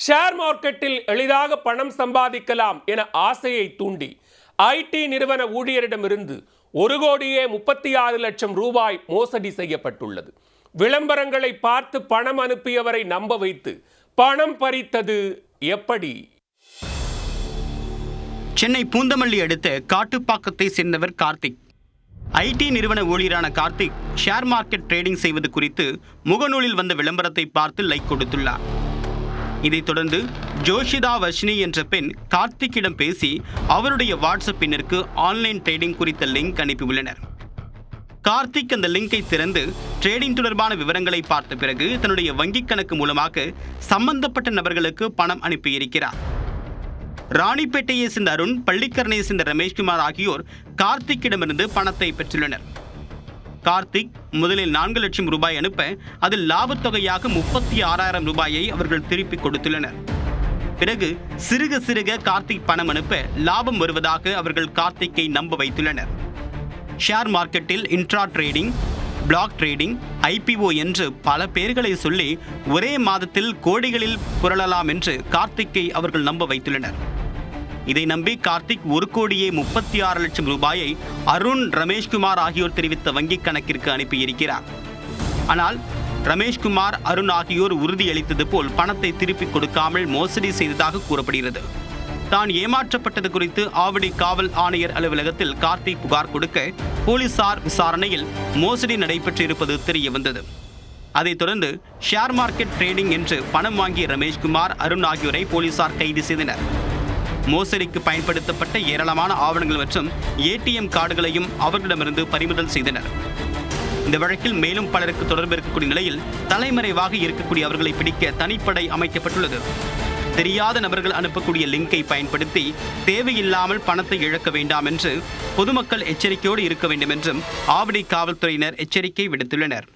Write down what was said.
Share மார்க்கெட்டில் எளிதாக பணம் சம்பாதிக்கலாம் என ஆசையை தூண்டி ஐடி நிறுவன ஊழியரிடமிருந்து 1,36,00,000 ரூபாய் மோசடி செய்யப்பட்டுள்ளது. விளம்பரங்களை பார்த்து பணம் அனுப்பியவரை நம்ப வைத்து பணம் பறித்தது எப்படி? சென்னை பூந்தமல்லி அடுத்த காட்டுப்பாக்கத்தை சேர்ந்தவர் கார்த்திக். ஐடி நிறுவன ஊழியரான கார்த்திக் ஷேர் மார்க்கெட் ட்ரேடிங் செய்வது குறித்து முகநூலில் வந்த விளம்பரத்தை பார்த்து லைக் கொடுத்துள்ளார். இதைத் தொடர்ந்து ஜோஷிதா வர்ஷினி என்ற பெண் கார்த்திக்கிடம் பேசி அவருடைய வாட்ஸ்அப் எண்ணிற்கு ஆன்லைன் ட்ரேடிங் குறித்த லிங்க் அனுப்பியுள்ளனர். கார்த்திக் அந்த லிங்கை திறந்து ட்ரேடிங் தொடர்பான விவரங்களை பார்த்த பிறகு தன்னுடைய வங்கிக் கணக்கு மூலமாக சம்பந்தப்பட்ட நபர்களுக்கு பணம் அனுப்பியிருக்கிறார். ராணிப்பேட்டையை சேர்ந்த அருண், பள்ளிக்கரணையை சேர்ந்த ரமேஷ்குமார் ஆகியோர் கார்த்திக்கிடமிருந்து பணத்தை பெற்றுள்ளனர். கார்த்திக் முதலில் 4 லட்சம் ரூபாய் அனுப்ப அதில் லாபத்தொகையாக 36,000 ரூபாயை அவர்கள் திருப்பிக் கொடுத்துள்ளனர். பிறகு சிறுக சிறுக கார்த்திக் பணம் அனுப்ப லாபம் வருவதாக அவர்கள் கார்த்திக்கை நம்ப வைத்துள்ளனர். ஷேர் மார்க்கெட்டில் intra trading, block trading, IPO என்று பல பெயர்களை சொல்லி ஒரே மாதத்தில் கோடிகளில் புரளலாம் என்று கார்த்திக்கை அவர்கள் நம்ப வைத்துள்ளனர். இதை நம்பி கார்த்திக் 1,36,00,000 ரூபாயை அருண், ரமேஷ்குமார் ஆகியோர் தெரிவித்த வங்கிக் கணக்கிற்கு அனுப்பியிருக்கிறார். ஆனால் ரமேஷ்குமார், அருண் ஆகியோர் உறுதியளித்தது போல் பணத்தை திருப்பிக் கொடுக்காமல் மோசடி செய்ததாக கூறப்படுகிறது. தான் ஏமாற்றப்பட்டது குறித்து ஆவடி காவல் ஆணையர் அலுவலகத்தில் கார்த்திக் புகார் கொடுக்க போலீசார் விசாரணையில் மோசடி நடைபெற்றிருப்பது தெரியவந்தது. அதைத் தொடர்ந்து ஷேர் மார்க்கெட் ட்ரேடிங் என்று பணம் வாங்கிய ரமேஷ்குமார், அருண் ஆகியோரை போலீசார் கைது செய்தனர். மோசடிக்கு பயன்படுத்தப்பட்ட ஏராளமான ஆவணங்கள் மற்றும் ஏடிஎம் கார்டுகளையும் அவர்களிடமிருந்து பறிமுதல் செய்தனர். இந்த வழக்கில் மேலும் பலருக்கு தொடர்பு இருக்கக்கூடிய நிலையில் தலைமறைவாக இருக்கக்கூடிய அவர்களை பிடிக்க தனிப்படை அமைக்கப்பட்டுள்ளது. தெரியாத நபர்கள் அனுப்பக்கூடிய லிங்கை பயன்படுத்தி தேவையில்லாமல் பணத்தை இழக்க வேண்டாம் என்று பொதுமக்கள் எச்சரிக்கையோடு இருக்க வேண்டும் என்றும் ஆவடி காவல்துறையினர் எச்சரிக்கை விடுத்துள்ளனர்.